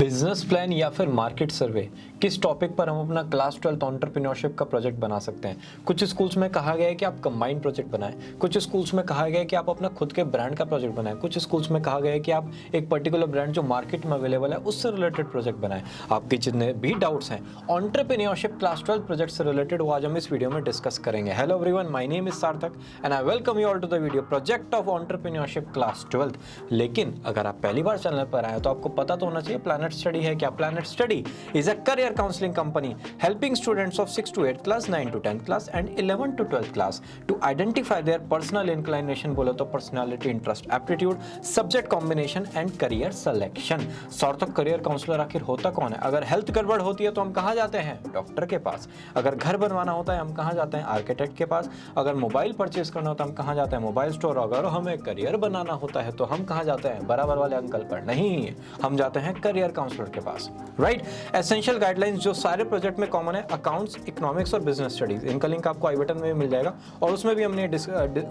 Business plan या फिर market सर्वे किस टॉपिक पर हम अपना क्लास 12 एंटरप्रेन्योरशिप का प्रोजेक्ट बना सकते हैं। कुछ स्कूल्स में कहा गया है कि आप कंबाइंड प्रोजेक्ट बनाएं, कुछ स्कूल्स में कहा गया है कि आप अपना खुद के ब्रांड का प्रोजेक्ट बनाएं, कुछ स्कूल्स में कहा गया है कि आप एक पर्टिकुलर ब्रांड जो मार्केट में अवेलेबल है उससे रिलेटेड प्रोजेक्ट बनाएं। आपके जितने भी डाउट्स हैं एंटरप्रेन्योरशिप क्लास 12 प्रोजेक्ट से रिलेटेड वो आज हम इस वीडियो में डिस्कस करेंगे। Hello everyone, my name is Sarthak and I welcome you all to the video project of entrepreneurship class 12। लेकिन अगर आप पहली बार चैनल पर आए तो आपको पता तो होना चाहिए प्लैनेट स्टडी है क्या। Planet Study is a career counseling company helping students of 6 to 8 class, 9 to 10 class and 11 to 12 class to identify their personal inclination, बोलो तो personality, interest, aptitude, subject combination and career selection। सार्थक career counsellor आखिर होता कौन है? अगर health गड़बड़ होती है तो हम कहाँ जाते हैं? डॉक्टर के पास। अगर घर बनवाना होता है हम कहाँ जाते हैं? आर्किटेक्ट के पास। अगर मोबाइल परचेज करना होता है हम कहाँ जाते हैं? Mobile store. अगर हमें करियर बनाना होता है तो हम कहाँ जाते हैं? बराबर वाले अंकल पर नहीं, हम जाते हैं करियर काउंसलर के पास। राइट। एसेंशियल गाइडलाइंस जो सारे प्रोजेक्ट में कॉमन है, अकाउंट्स, इकोनॉमिक्स और बिजनेस स्टडीज, इनका लिंक आपको आई बटन में मिल जाएगा और उसमें भी हमने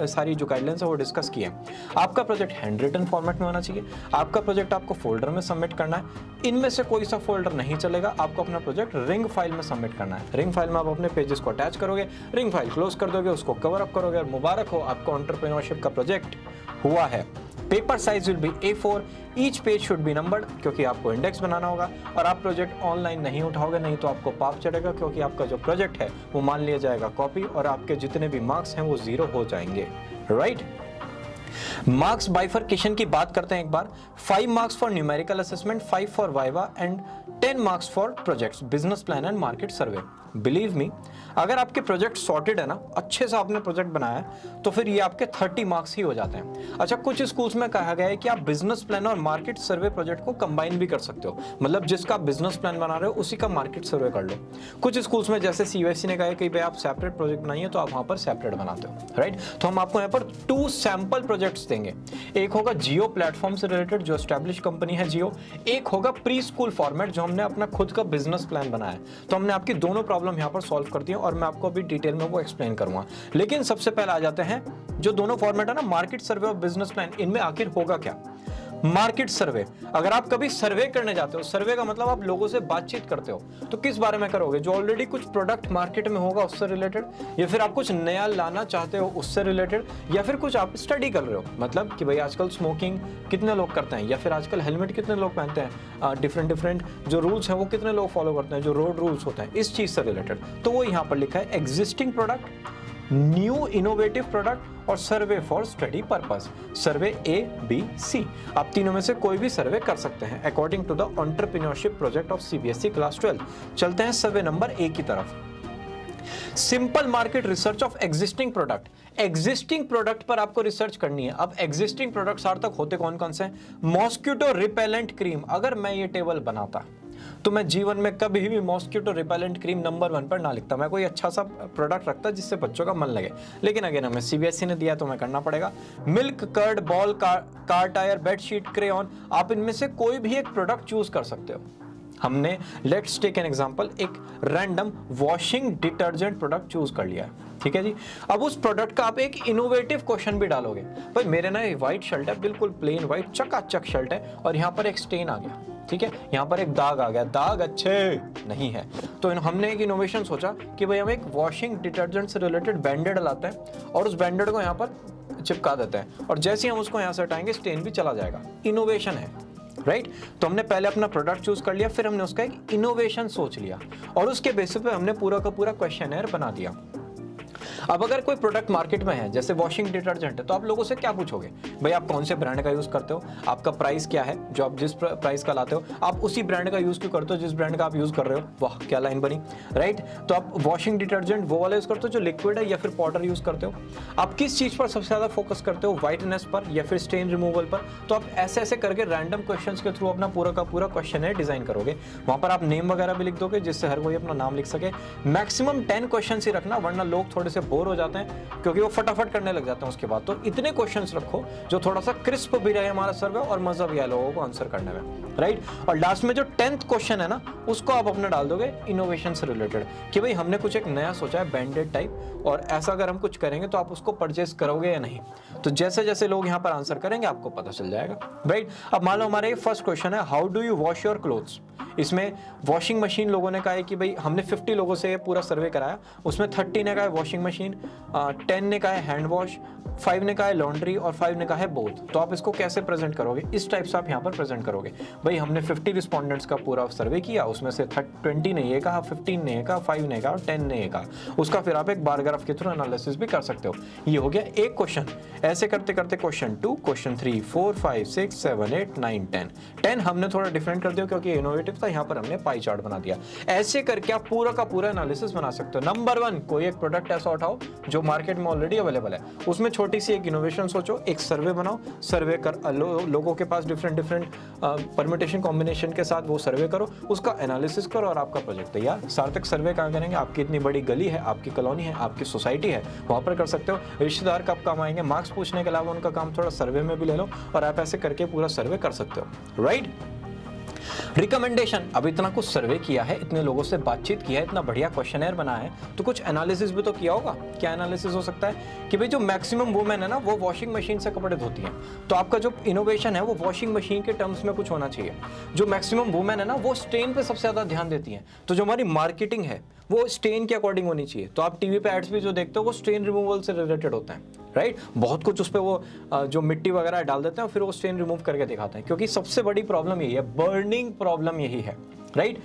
सारी जो गाइडलाइंस है वो डिस्कस की है। आपका प्रोजेक्ट हैंड रिटन फॉर्मेट में होना चाहिए। आपका प्रोजेक्ट आपको फोल्डर में सबमिट करना है। इनमें से कोई सा फोल्डर नहीं चलेगा, आपको अपना प्रोजेक्ट रिंग फाइल में सबमिट करना है। रिंग फाइल में आप अपने पेजेस को अटैच करोगे, रिंग फाइल क्लोज कर दोगे, उसको कवर अप करोगे और मुबारक हो, आपको एंटरप्रेन्योरशिप का प्रोजेक्ट हुआ है। Paper size will be A4, each page should be numbered क्योंकि आपको इंडेक्स बनाना होगा और आप प्रोजेक्ट ऑनलाइन नहीं उठाओगे, नहीं तो आपको पाप चढ़ेगा क्योंकि आपका जो प्रोजेक्ट है वो मान लिया जाएगा कॉपी और आपके जितने भी मार्क्स हैं वो 0 हो जाएंगे। राइट। मार्क्स बाइफरकेशन की बात करते हैं एक बार। 5 marks for numerical assessment, 5 for viva and 10 marks for projects, business plan and market survey. Believe me, अगर आपके प्रोजेक्ट सॉर्टेड है ना, अच्छे से आपने प्रोजेक्ट बनाया है तो फिर ये आपके 30 मार्क्स ही हो जाते हैं। अच्छा, कुछ स्कूल्स में कहा गया है कि आप बिजनेस प्लान और मार्केट सर्वे प्रोजेक्ट को कंबाइन भी कर सकते हो, मतलब जिसका बिजनेस प्लान बना रहे हो उसी का मार्केट सर्वे कर लो। कुछ स्कूल्स में जैसे CUSE ने कहा है कि भाई आप सेपरेट प्रोजेक्ट बनाइए तो आप वहां पर सेपरेट बनाते हो। राइट। तो हम आपको यहाँ पर 2 सैंपल प्रोजेक्ट्स देंगे। एक होगा जियो प्लेटफॉर्म से रिलेटेड जो एस्टैब्लिश कंपनी है जियो, एक होगा प्री स्कूल फॉर्मेट जो हमने अपना खुद का बिजनेस प्लान बनाया है। तो हमने आपकी दोनों प्रॉब्लम यहाँ पर सॉल्व कर दी है और मैं आपको अभी डिटेल में वो एक्सप्लेन करूंगा। लेकिन सबसे पहले आ जाते हैं जो दोनों फॉर्मेट है ना, मार्केट सर्वे और बिजनेस प्लान, इनमें आखिर होगा क्या। मार्केट सर्वे, अगर आप कभी सर्वे करने जाते हो, सर्वे का मतलब आप लोगों से बातचीत करते हो, तो किस बारे में करोगे? जो ऑलरेडी कुछ प्रोडक्ट मार्केट में होगा उससे रिलेटेड, या फिर आप कुछ नया लाना चाहते हो उससे रिलेटेड, या फिर कुछ आप स्टडी कर रहे हो, मतलब कि भाई आजकल स्मोकिंग कितने लोग करते हैं, या फिर आजकल हेलमेट कितने लोग पहनते हैं, डिफरेंट जो रूल्स हैं वो कितने लोग फॉलो करते हैं, जो रोड रूल्स होते हैं, इस चीज से रिलेटेड। तो वो यहाँ पर लिखा है existing product, new innovative product और survey for study purpose. Survey ABC, आप तीनों में से कोई भी सर्वे कर सकते हैं according to the entrepreneurship project of CBSE class 12। चलते हैं सर्वे नंबर A की तरफ। Simple market research of existing product. Existing product पर आपको रिसर्च करनी है। अब एग्जिस्टिंग प्रोडक्ट्स तक होते कौन कौन से हैं? मॉस्किटो रिपेलेंट क्रीम, अगर मैं ये टेबल बनाता तो मैं जीवन में कभी भी मॉस्किटो रिपेलेंट क्रीम नंबर 1 पर ना लिखता, मैं कोई अच्छा सा प्रोडक्ट रखता जिससे बच्चों का मन लगे। लेकिन अगेन हमें CBSE ने दिया तो मैं करना पड़ेगा। Milk, curd, ball, car tyre, bedsheet, crayon, आप इनमें से कोई भी एक प्रोडक्ट चूज कर सकते हो। हमने लेट्स टेक एन एग्जांपल, एक random washing detergent product choose कर लिया है, ठीक है जी। अब उस प्रोडक्ट का आप एक इनोवेटिव क्वेश्चन भी डालोगे। भाई मेरे ना व्हाइट शर्ट है, बिल्कुल प्लेन व्हाइट चकाचक शर्ट है और यहाँ पर एक स्टेन आ गया, ठीक है, यहाँ पर एक दाग आ गया, दाग अच्छे नहीं है। तो हमने एक इनोवेशन सोचा कि भाई हम एक वॉशिंग डिटर्जेंट से रिलेटेड बैंडेड लाते हैं और उस बैंडेड को यहाँ पर चिपका देते हैं और जैसे ही हम उसको यहाँ से हटाएंगे स्टेन भी चला जाएगा। इनोवेशन है। राइट। तो हमने पहले अपना प्रोडक्ट चूज कर लिया, फिर हमने उसका एक इनोवेशन सोच लिया और उसके बेसिस पे हमने पूरा का पूरा क्वेश्चनर बना दिया। अब अगर कोई प्रोडक्ट मार्केट में है जैसे वॉशिंग डिटर्जेंट है तो आप लोगों से क्या पूछोगे? भाई आप कौन से ब्रांड का यूज करते हो, आपका प्राइस क्या है, जो आप जिस प्राइस का लाते हो आप उसी ब्रांड का यूज क्यों करते हो जिस ब्रांड का आप यूज कर रहे हो। वाह क्या लाइन बनी। राइट। तो आप वॉशिंग डिटर्जेंट वो वाला यूज करते हो जो लिक्विड है या फिर पाउडर यूज करते हो। आप किस चीज पर सबसे ज्यादा फोकस करते हो, व्हाइटनेस पर या फिर स्टेन रिमूवल पर। तो आप ऐसे ऐसे करके रैंडम क्वेश्चंस के थ्रू अपना पूरा का पूरा क्वेश्चन डिजाइन करोगे। वहां पर आप नेम वगैरह भी लिख दोगे जिससे हर कोई अपना नाम लिख सके। मैक्सिमम 10 क्वेश्चन ही रखना, वरना लोग थोड़े से बोर हो जाते हैं क्योंकि वो फटाफट करने लग जाते हैं उसके बाद। तो इतने क्वेश्चंस रखो जो थोड़ा सा क्रिस्प भी रहे हमारा सर्वे और मजा भी आए लोगों को आंसर करने में, राइट। और लास्ट में जो 10th क्वेश्चन है ना, उसको आप अपना डाल दोगे इनोवेशन से रिलेटेड कि भाई हमने कुछ एक नया सोचा है बैंडेड टाइप, और ऐसा अगर हम कुछ करेंगे तो आप उसको परचेस करोगे या नहीं। तो जैसे जैसे लोग यहाँ पर आंसर करेंगे आपको पता चल जाएगा, राइट। अब मान लो हमारा ये फर्स्ट क्वेश्चन है, how do you wash your clothes. इसमें वॉशिंग मशीन लोगों ने कहा है कि भाई हमने 50 लोगों से पूरा सर्वे कराया, उसमें 30 ने कहा है वॉशिंग मशीन, 10 ने कहा है हैंड वॉश, 5 ने कहा है लॉन्ड्री और 5 ने कहा है बोथ। तो आप इसको कैसे प्रेजेंट करोगे, इस टाइप से आप यहाँ पर प्रेजेंट करोगे। भाई हमने 50 रिस्पोंडेंट्स का पूरा सर्वे किया, उसमें से 20 ने ये कहा, 15 ने ये कहा, 5 ने कहा और 10 ने ये कहा। उसका फिर आप एक बार ग्राफ के थ्रू एनालिसिस भी कर सकते हो। ये हो गया एक क्वेश्चन। ऐसे करते करते क्वेश्चन 2, क्वेश्चन 3, 4, 5, 6, 7, 8, 9, 10 हमने थोड़ा डिफरेंट कर दिया क्योंकि इनोवेटिव था, यहाँ पर हमने पाई चार्ट बना दिया। ऐसे करके आप पूरा का पूरा एनालिसिस बना सकते हो। नंबर 1, कोई एक प्रोडक्ट ऐसा उठाओ जो मार्केट में ऑलरेडी अवेलेबल है, उसमें छोटी सी एक इनोवेशन सोचो, एक सर्वे बनाओ, सर्वे कर लोगों के पास डिफरेंट परम्यूटेशन कॉम्बिनेशन के साथ वो सर्वे करो, उसका एनालिसिस करो और आपका प्रोजेक्ट तैयार। सार्थक सर्वे कहाँ करेंगे, आपकी इतनी बड़ी गली है, आपकी कॉलोनी है, आपकी सोसाइटी है, वहां पर कर सकते हो। रिश्तेदार कब काम आएंगे, मार्क्स पूछने के अलावा उनका काम थोड़ा सर्वे में भी ले लो और आप ऐसे करके पूरा सर्वे कर सकते हो, राइट। रिकमेंडेशन, अब इतना कुछ सर्वे किया है, इतने लोगों से बातचीत किया है, इतना बढ़िया क्वेश्चनर बना है, तो कुछ एनालिसिस भी तो किया होगा। क्या एनालिसिस हो सकता है कि भाई जो मैक्सिमम वुमेन है ना वो वॉशिंग मशीन से कपड़े धोती हैं, तो आपका जो इनोवेशन है वो वॉशिंग मशीन के टर्म्स में कुछ होना चाहिए। जो मैक्सिमम वुमेन है ना वो स्टेन पे सबसे ज्यादा ध्यान देती हैं, तो जो हमारी मार्केटिंग है वो स्टेन के अकॉर्डिंग होनी चाहिए। तो आप टीवी पे एड्स भी जो देखते हो वो स्टेन रिमूवल से रिलेटेड होते हैं, राइट। बहुत कुछ उस पर वो जो मिट्टी वगैरह डाल देते हैं और फिर वो स्टेन रिमूव करके दिखाते हैं, क्योंकि सबसे बड़ी प्रॉब्लम यही है, बर्निंग प्रॉब्लम यही है, राइट।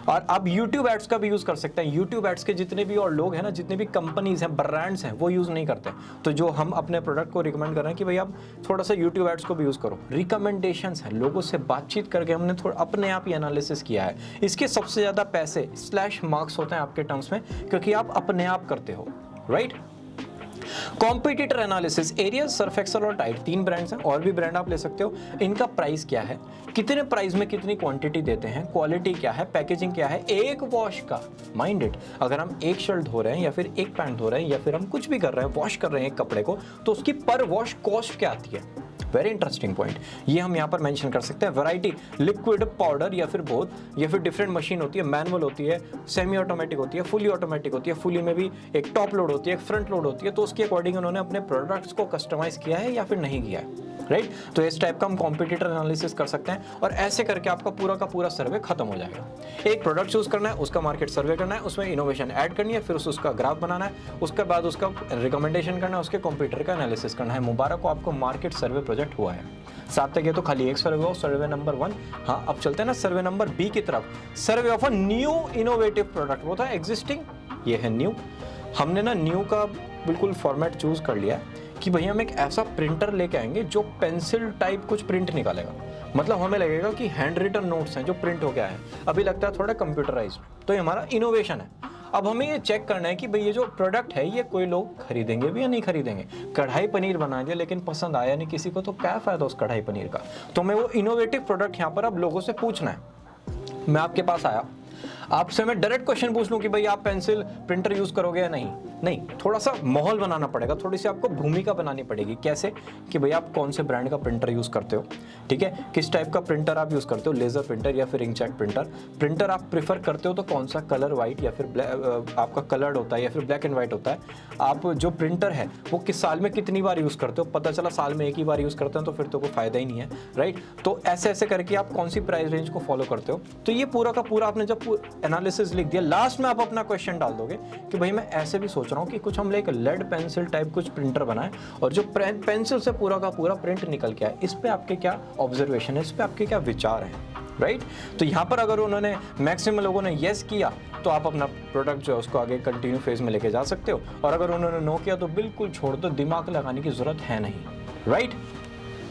और आप YouTube एड्स का भी यूज कर सकते हैं। YouTube एड्स के जितने भी और लोग हैं ना, जितने भी कंपनीज हैं, ब्रांड्स हैं, वो यूज नहीं करते। तो जो हम अपने प्रोडक्ट को रिकमेंड कर रहे हैं कि भाई आप थोड़ा सा YouTube एड्स को भी यूज करो। रिकमेंडेशंस है, लोगों से बातचीत करके हमने थोड़ा अपने आप ही एनालिसिस किया है। इसके सबसे ज्यादा पैसे / मार्क्स होते हैं आपके टर्म्स में, क्योंकि आप अपने आप करते हो, right. Competitor analysis, Ariel, Surf Excel और टाइड 3 ब्रांड्स हैं, और भी ब्रांड आप ले सकते हो। इनका प्राइस क्या है, कितने प्राइस में कितनी क्वांटिटी देते हैं, क्वालिटी क्या है, पैकेजिंग क्या है, एक वॉश का, माइंड इट, अगर हम एक शर्ट धो रहे हैं या फिर एक पैंट धो रहे हैं या फिर हम कुछ भी कर रहे हैं, वॉश कर रहे हैं एक कपड़े को, तो उसकी पर वॉश कॉस्ट क्या आती है। वेरी इंटरेस्टिंग पॉइंट, ये हम यहाँ पर मेंशन कर सकते हैं। वैरायटी, लिक्विड, पाउडर या फिर बोथ, या फिर डिफरेंट मशीन होती है, मैनुअल होती है, सेमी ऑटोमेटिक होती है, फुली ऑटोमेटिक होती है, फुली में भी एक टॉप लोड होती है, एक फ्रंट लोड होती है। तो उसके अकॉर्डिंग उन्होंने अपने प्रोडक्ट्स को कस्टमाइज किया है या फिर नहीं किया है, राइट। तो इस टाइप का हम कॉम्पिटिटर एनालिसिस कर सकते हैं, और ऐसे करके आपका पूरा का पूरा सर्वे खत्म हो जाएगा। एक प्रोडक्ट चूज करना है, उसका मार्केट सर्वे करना है, उसमें इनोवेशन ऐड करनी है, फिर उसका ग्राफ बनाना है, उसके बाद उसका रिकमेंडेशन करना है, उसके कॉम्पिटिटर का एनालिसिस करना है। मुबारक हो, आपको मार्केट सर्वे प्रोजेक्ट हुआ है। साथ तक ये तो खाली एक सर्वे हो, सर्वे नंबर 1। हाँ, अब चलते हैं ना सर्वे नंबर B की तरफ। Survey of a new innovative product, वो था एग्जिस्टिंग, ये है न्यू। हमने ना न्यू का बिल्कुल फॉर्मेट चूज कर लिया कि भैया हम एक ऐसा प्रिंटर लेके आएंगे जो पेंसिल टाइप कुछ प्रिंट निकालेगा। मतलब हमें लगेगा कि हैंड रिटन नोट्स हैं जो प्रिंट हो गया है, अभी लगता है थोड़ा कंप्यूटराइज्ड। तो ये हमारा इनोवेशन है। अब हमें ये चेक करना है कि भाई ये जो प्रोडक्ट है ये कोई लोग खरीदेंगे भी या नहीं खरीदेंगे। कढ़ाई पनीर बना दिया लेकिन पसंद आया नहीं किसी को, तो क्या फायदा उस कढ़ाई पनीर का। तो हमें वो इनोवेटिव प्रोडक्ट यहाँ पर अब लोगों से पूछना है। मैं आपके पास आया, आपसे मैं डायरेक्ट क्वेश्चन पूछ लूं कि भाई आप पेंसिल प्रिंटर यूज करोगे या नहीं, थोड़ा सा माहौल बनाना पड़ेगा, थोड़ी सी आपको भूमिका बनानी पड़ेगी। कैसे कि भाई आप कौन से ब्रांड का प्रिंटर यूज करते हो, ठीक है, किस टाइप का प्रिंटर आप यूज करते हो, लेजर प्रिंटर या फिर इंकजेट प्रिंटर आप प्रीफर करते हो तो कौन सा, कलर वाइट या फिर आपका कलर्ड होता है या फिर ब्लैक एंड व्हाइट होता है। आप जो प्रिंटर है वो किस साल में कितनी बार यूज करते हो, पता चला साल में एक ही बार यूज करते हैं तो फिर तो कोई फायदा ही नहीं है, राइट। तो ऐसे ऐसे करके आप कौन सी प्राइस रेंज को फॉलो करते हो। तो ये पूरा का पूरा आपने जब एनालिसिस लिख दिया, लास्ट में आप अपना क्वेश्चन डाल दोगे कि भाई मैं ऐसे भी सोच रहा हूँ कि कुछ हम एक लेड पेंसिल टाइप कुछ प्रिंटर बनाए और जो पेंसिल से पूरा का पूरा प्रिंट निकल के आए। इस पे आपके क्या ऑब्जर्वेशन है, इस पे आपके क्या विचार हैं, राइट। तो यहाँ पर अगर उन्होंने मैक्सिमम लोगों ने येस किया तो आप अपना प्रोडक्ट जो है उसको आगे कंटिन्यू फेज में लेके जा सकते हो, और अगर उन्होंने नो किया तो बिल्कुल छोड़ दो, दिमाग लगाने की जरूरत है नहीं, राइट।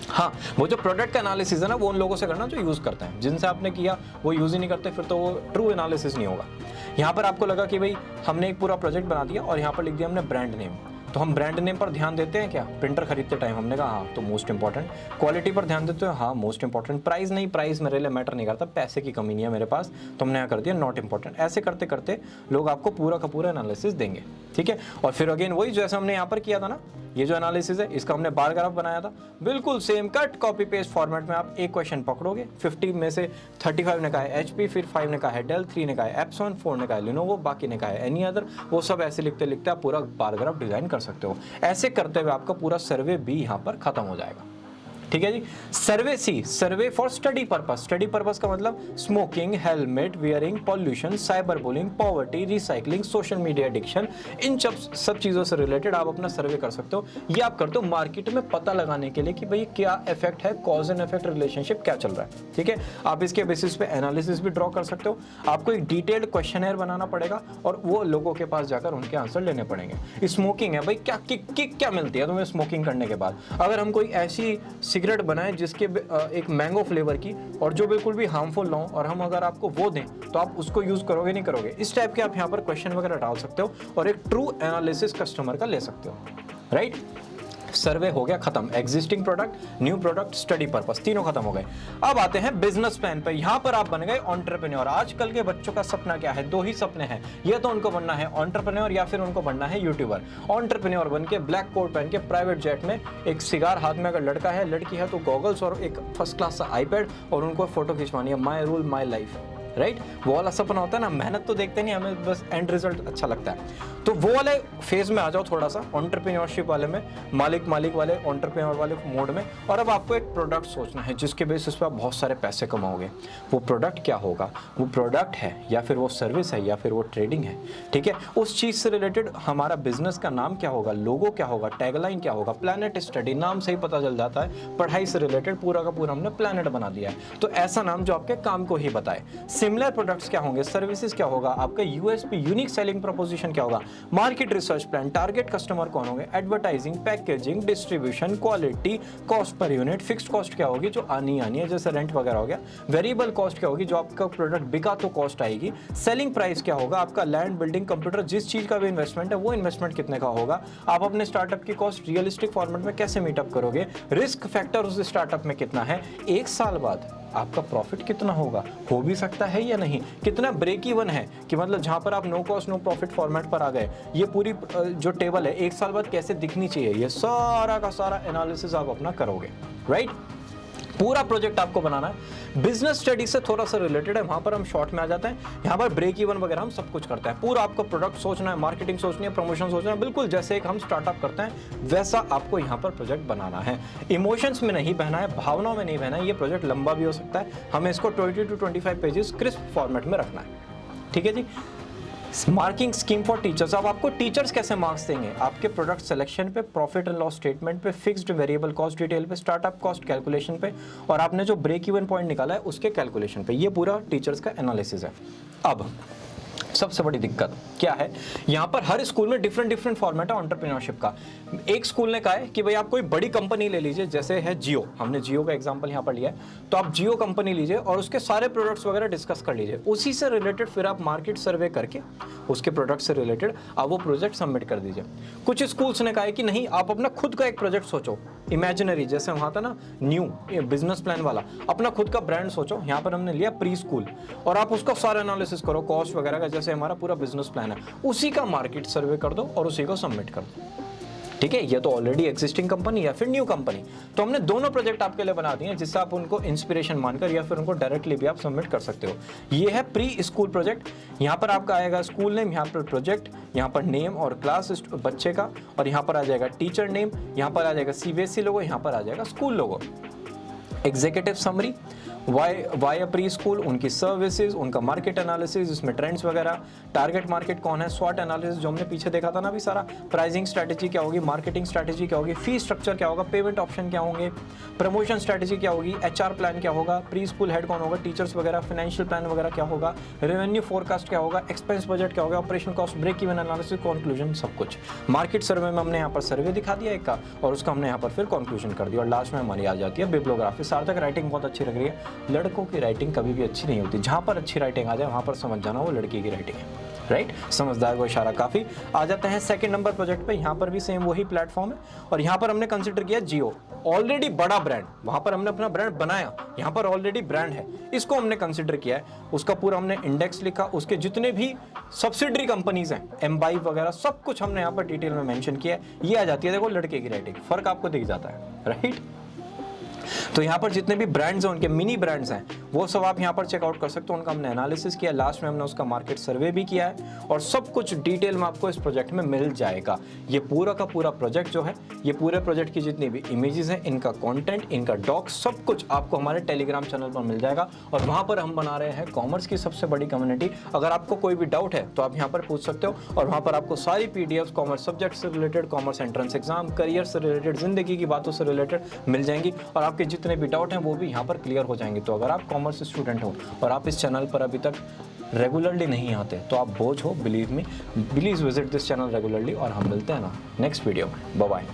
हाँ, वो जो प्रोडक्ट का एनालिसिस है ना वो उन लोगों से करना जो यूज करते हैं, जिनसे आपने किया वो यूज ही नहीं करते, फिर तो वो ट्रू एनालिसिस नहीं होगा। यहाँ पर आपको लगा कि भाई हमने एक पूरा प्रोजेक्ट बना दिया और यहाँ पर लिख दिया हमने ब्रांड नेम, तो हम ब्रांड नेम पर ध्यान देते हैं क्या प्रिंटर खरीदते टाइम? हमने कहा हाँ, तो मोस्ट इंपॉर्टेंट। क्वालिटी पर ध्यान देते हो? हाँ, मोस्ट इंपॉर्टेंट। प्राइस नहीं, प्राइस मेरे लिए मैटर नहीं करता, पैसे की कमी नहीं है मेरे पास, तो हमने यहाँ कर दिया नॉट इंपॉर्टेंट। ऐसे करते करते लोग आपको पूरा का पूरा एनालिसिस देंगे, ठीक है। और फिर अगेन वही जैसे हमने यहाँ पर किया था ना, ये जो एनालिसिस है इसका हमने बार ग्राफ बनाया था, बिल्कुल same cut copy paste format में आप एक क्वेश्चन पकड़ोगे। 50 में से 35 ने कहा है HP, फिर 5 ने कहा है डेल, 3 ने कहा है एप्सॉन, 4 ने कहा है लिनोवो, बाकी ने कहा है एनी अदर। वो सब ऐसे लिखते लिखते आप पूरा बार ग्राफ डिजाइन कर सकते हो। ऐसे करते हुए आपका पूरा सर्वे भी यहाँ पर खत्म हो जाएगा, ठीक है जी। Survey C, survey for study purpose. Study purpose का मतलब smoking, helmet wearing, pollution, cyber bullying, poverty, recycling, social media addiction, इन सब चीजों से रिलेटेड आप अपना सर्वे कर सकते हो। ये आप करते हो मार्केट में पता लगाने के लिए कि भाई क्या इफेक्ट है, कॉज एंड इफेक्ट रिलेशनशिप क्या चल रहा है, ठीक है। आप इसके बेसिस पे एनालिसिस भी ड्रॉ कर सकते हो। आपको एक डिटेल्ड क्वेश्चनर बनाना पड़ेगा और वो लोगों के पास जाकर उनके आंसर लेने पड़ेंगे। स्मोकिंग है भाई, क्या किक क्या मिलती है तुम्हें स्मोकिंग करने के बाद? अगर हम कोई ऐसी सिगरेट बनाएं जिसके एक मैंगो फ्लेवर की और जो बिल्कुल भी हार्मफुल ना हो, और हम अगर आपको वो दें तो आप उसको यूज करोगे नहीं करोगे? इस टाइप के आप यहाँ पर क्वेश्चन वगैरह डाल सकते हो और एक ट्रू एनालिसिस कस्टमर का ले सकते हो, राइट। सर्वे हो गया खत्म। Existing product, new product, study purpose, तीनों खत्म हो गए। अब आते हैं बिजनेस प्लान पे। यहां पर आप बन गए एंटरप्रेन्योर। आजकल के बच्चों का सपना क्या है? दो ही सपने हैं, ये तो उनको बनना है एंटरप्रेन्योर या फिर उनको बनना है यूट्यूबर। एंटरप्रेन्योर बन के ब्लैक कोट पहन के प्राइवेट जेट में, एक सिगार हाथ में, अगर लड़का है लड़की है तो गॉगल्स और एक फर्स्ट क्लास सा आईपैड, और उनको फोटो खिंचवानी है, my rule my life, right. वो वाला सपना होता है ना, मेहनत तो देखते नहीं, हमें बस एंड रिजल्ट अच्छा लगता है। तो वो वाले फेज में आ जाओ थोड़ा सा, एंटरप्रेन्योरशिप वाले में, मालिक वाले एंटरप्रेन्योर वाले मोड में। और अब आपको एक प्रोडक्ट सोचना है जिसके बेसिस पे आप बहुत सारे पैसे कमाओगे। वो प्रोडक्ट क्या होगा? वो प्रोडक्ट है या फिर वो सर्विस है या फिर वो ट्रेडिंग है, ठीक है। उस चीज से रिलेटेड हमारा बिजनेस का नाम क्या होगा, लोगो क्या होगा, टैगलाइन क्या होगा, प्लैनेट स्टडी, नाम से ही पता चल जाता है पढ़ाई से रिलेटेड पूरा का पूरा हमने प्लैनेट बना दिया है। तो ऐसा नाम जो आपके काम को ही बताए। सिमिलर प्रोडक्ट्स क्या होंगे, सर्विसेज क्या होगा, आपका यूएसपी यूनिक सेलिंग प्रोपोजिशन क्या होगा, market research plan, target customer कौन होंगे, advertising, packaging, distribution, quality, cost per unit, fixed cost क्या होगी जो आनी है जैसे रेंट वगैरह हो गया, वेरिएबल कॉस्ट क्या होगी जो आपका प्रोडक्ट बिका तो कॉस्ट आएगी, सेलिंग प्राइस क्या होगा, आपका लैंड, बिल्डिंग, कंप्यूटर, जिस चीज का भी इन्वेस्टमेंट है वो इन्वेस्टमेंट कितने का होगा, आप अपने स्टार्टअप की कॉस्ट रियलिस्टिक फॉर्मेट में कैसे मीटअप करोगे, रिस्क फैक्टर उस स्टार्टअप में कितना है, एक साल बाद आपका प्रॉफिट कितना होगा, हो भी सकता है या नहीं, कितना ब्रेक इवन है, कि मतलब जहां पर आप no cost no profit format पर आ गए, ये पूरी जो टेबल है एक साल बाद कैसे दिखनी चाहिए, ये सारा का सारा एनालिसिस आप अपना करोगे, राइट। पूरा प्रोजेक्ट आपको बनाना है। बिजनेस स्टडी से थोड़ा सा रिलेटेड है, वहां पर हम शॉर्ट में आ जाते हैं, यहाँ पर ब्रेक इवन वगैरह हम सब कुछ करते हैं। पूरा आपको प्रोडक्ट सोचना है, मार्केटिंग सोचनी है, प्रमोशन सोचना है, बिल्कुल जैसे एक हम स्टार्टअप करते हैं वैसा आपको यहाँ पर प्रोजेक्ट बनाना है। इमोशंस में नहीं बहना है, भावनाओं में नहीं बहना है। ये प्रोजेक्ट लंबा भी हो सकता है, हमें इसको 20 to 25 पेजेस क्रिस्प फॉर्मेट में रखना है, ठीक है जी। Marking scheme for teachers. अब आपको टीचर्स कैसे मार्क्स देंगे, आपके प्रोडक्ट सिलेक्शन पे, प्रॉफिट एंड लॉस स्टेटमेंट पे, फिक्स्ड वेरिएबल कॉस्ट डिटेल पे, स्टार्टअप कॉस्ट कैलकुलेशन पे, और आपने जो ब्रेक इवन पॉइंट निकाला है उसके कैलकुलेशन पे। ये पूरा टीचर्स का एनालिसिस है। अब सबसे बड़ी दिक्कत क्या है, यहाँ पर हर स्कूल में डिफरेंट फॉर्मेट है एंटरप्रेन्योरशिप का। एक स्कूल ने कहा है कि भाई आप कोई बड़ी कंपनी ले लीजिए, जैसे है जियो, हमने जियो का एग्जांपल यहाँ पर लिया है, तो आप जियो कंपनी लीजिए और उसके सारे प्रोडक्ट्स वगैरह डिस्कस कर लीजिए, उसी से रिलेटेड फिर आप मार्केट सर्वे करके उसके प्रोडक्ट से रिलेटेड आप वो प्रोजेक्ट सबमिट कर दीजिए। कुछ स्कूल्स ने कहा है कि नहीं, आप अपना खुद का एक प्रोजेक्ट सोचो, इमेजिनरी, जैसे वहाँ था ना न्यू बिजनेस प्लान वाला, अपना खुद का ब्रांड सोचो। यहाँ पर हमने लिया प्री स्कूल, और आप उसका सारा एनालिसिस करो कॉस्ट वगैरह का, जैसे हमारा पूरा बिजनेस प्लान है, उसी का मार्केट सर्वे कर दो और उसी को सबमिट कर दो, ठीक है। ये तो ऑलरेडी एग्जिस्टिंग कंपनी या फिर न्यू कंपनी, तो हमने दोनों प्रोजेक्ट आपके लिए बना दिए हैं, जिससे आप उनको इंस्पिरेशन मानकर या फिर उनको डायरेक्टली भी आप सबमिट कर सकते हो। ये है प्री स्कूल प्रोजेक्ट। यहाँ पर आपका आएगा स्कूल नेम, यहाँ पर प्रोजेक्ट, यहाँ पर नेम और क्लास बच्चे का, और यहाँ पर आ जाएगा टीचर नेम, यहाँ पर आ जाएगा सीबीएसई लोगो, यहाँ पर आ जाएगा school logo. Executive summary, why pre school, उनकी सर्विसेज, उनका मार्केट एनालिसिस, इसमें ट्रेंड्स वगैरह, टारगेट मार्केट कौन है, स्वॉट एनालिसिस जो हमने पीछे देखा था ना अभी सारा, प्राइसिंग स्ट्रैटेजी क्या होगी, मार्केटिंग स्ट्रैटेजी क्या होगी, फी स्ट्रक्चर क्या होगा, पेमेंट ऑप्शन क्या होंगे, प्रमोशन स्ट्रैटेजी क्या होगी, एचआर प्लान क्या होगा, प्री स्कूल हेड कौन होगा, टीचर्स वगैरह, फाइनेंशियल प्लान वगैरह क्या होगा, रेवेन्यू फोरकास्ट क्या होगा, एक्सपेंस बजट क्या होगा, operation cost, break even analysis, conclusion, सब कुछ। मार्केट सर्वे में हमने यहाँ पर सर्वे दिखा दिया एक का, और उसका हमने यहाँ पर फिर कंक्लूजन कर दिया, और लास्ट में हमारी आ जाती है बिब्लियोग्राफी। सार्थक राइटिंग बहुत अच्छी लग रही है, लड़कों की राइटिंग कभी भी अच्छी नहीं होती, जहाँ पर अच्छी राइटिंग आ जाए वहाँ पर समझ जाना वो लड़की की राइटिंग है। राइट, समझदार को इशारा काफी। आ जाते हैं सेकंड नंबर प्रोजेक्ट पे। यहाँ पर भी सेम वही प्लेटफॉर्म है और यहाँ पर हमने कंसिडर किया जियो, ऑलरेडी बड़ा ब्रांड, वहां पर हमने अपना ब्रांड बनाया, यहाँ पर ऑलरेडी ब्रांड है, इसको हमने कंसिडर किया है। उसका पूरा हमने इंडेक्स लिखा, उसके जितने भी सब्सिडरी कंपनीज हैं, M5 वगैरह सब कुछ हमने यहाँ पर डिटेल में मेंशन किया है। ये आ जाती है देखो लड़के की रेटिंग, फर्क आपको दिख जाता है, राइट। तो यहाँ पर जितने भी ब्रांड्स हैं, उनके मिनी ब्रांड्स हैं, वो सब आप यहाँ पर चेकआउट कर सकते हो। उनका हमने एनालिसिस किया, लास्ट में हमने उसका मार्केट सर्वे भी किया है और सब कुछ डिटेल में आपको इस प्रोजेक्ट में मिल जाएगा। ये पूरा का पूरा प्रोजेक्ट जो है, ये पूरे प्रोजेक्ट की जितनी भी इमेजेस हैं, इनका कंटेंट, इनका डॉक्स, सब कुछ आपको हमारे टेलीग्राम चैनल पर मिल जाएगा। और वहाँ पर हम बना रहे हैं कॉमर्स की सबसे बड़ी कम्युनिटी। अगर आपको कोई भी डाउट है तो आप यहाँ पर पूछ सकते हो और वहाँ पर आपको सारी PDF कॉमर्स सब्जेक्ट से related, commerce entrance exam, career से रिलेटेड, जिंदगी की बातों से रिलेटेड मिल जाएंगी और आपके जितने भी डाउट हैं वो भी यहाँ पर क्लियर हो जाएंगे। तो अगर आप कॉमर्स स्टूडेंट हो और आप इस चैनल पर अभी तक रेगुलरली नहीं आते तो आप बोझ हो, believe me, please visit this channel regularly. और हम मिलते हैं ना नेक्स्ट वीडियो में, बाय बाय।